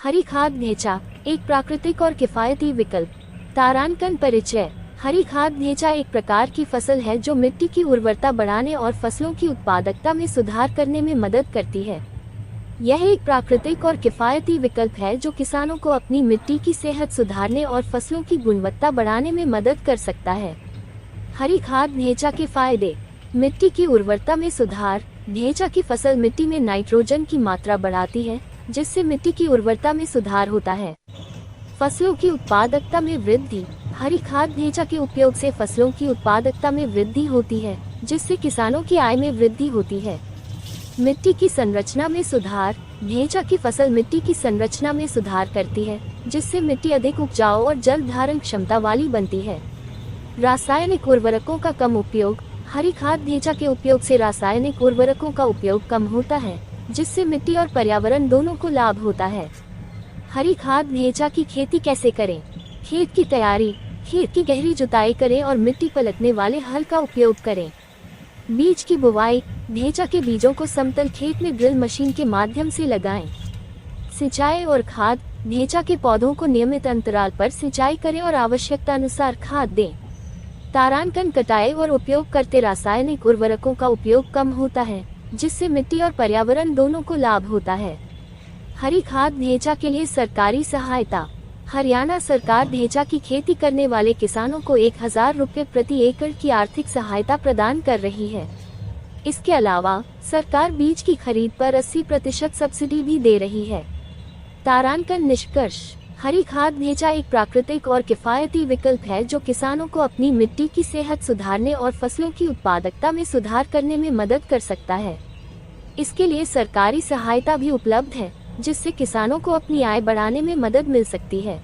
हरी खाद ढेंचा एक प्राकृतिक और किफायती विकल्प। तारांकन परिचय। हरी खाद ढेंचा एक प्रकार की फसल है जो मिट्टी की उर्वरता बढ़ाने और फसलों की उत्पादकता में सुधार करने में मदद करती है। यह एक प्राकृतिक और किफायती विकल्प है जो किसानों को अपनी मिट्टी की सेहत सुधारने और फसलों की गुणवत्ता बढ़ाने में मदद कर सकता है। हरी खाद ढेंचा के फायदे। मिट्टी की उर्वरता में सुधार। ढेंचा की फसल मिट्टी में नाइट्रोजन की मात्रा बढ़ाती है, जिससे मिट्टी की उर्वरता में सुधार होता है। फसलों की उत्पादकता में वृद्धि। हरी खाद ढेंचा के उपयोग से फसलों की उत्पादकता में वृद्धि होती है, जिससे किसानों की आय में वृद्धि होती है। मिट्टी की संरचना में सुधार। ढेंचा की फसल मिट्टी की संरचना में सुधार करती है, जिससे मिट्टी अधिक उपजाऊ और जल धारण क्षमता वाली बनती है। रासायनिक उर्वरकों का कम उपयोग। हरी खाद ढेंचा के उपयोग से रासायनिक उर्वरकों का उपयोग कम होता है, जिससे मिट्टी और पर्यावरण दोनों को लाभ होता है। हरी खाद ढेंचा की खेती कैसे करें? खेत की तैयारी। खेत की गहरी जुताई करें और मिट्टी पलटने वाले हल का उपयोग करें। बीज की बुवाई। ढेंचा के बीजों को समतल खेत में ड्रिल मशीन के माध्यम से लगाएं। सिंचाई और खाद। ढेंचा के पौधों को नियमित अंतराल पर सिंचाई करें और आवश्यकता अनुसार खाद दें। तारांकन कटाई और उपयोग करते रासायनिक उर्वरकों का उपयोग कम होता है, जिससे मिट्टी और पर्यावरण दोनों को लाभ होता है। हरी खाद ढेंचा के लिए सरकारी सहायता। हरियाणा सरकार ढेंचा की खेती करने वाले किसानों को 1000 रुपये प्रति एकड़ की आर्थिक सहायता प्रदान कर रही है। इसके अलावा सरकार बीज की खरीद पर 80% सब्सिडी भी दे रही है। तारांकन निष्कर्ष। हरी खाद ढेंचा एक प्राकृतिक और किफायती विकल्प है जो किसानों को अपनी मिट्टी की सेहत सुधारने और फसलों की उत्पादकता में सुधार करने में मदद कर सकता है। इसके लिए सरकारी सहायता भी उपलब्ध है, जिससे किसानों को अपनी आय बढ़ाने में मदद मिल सकती है।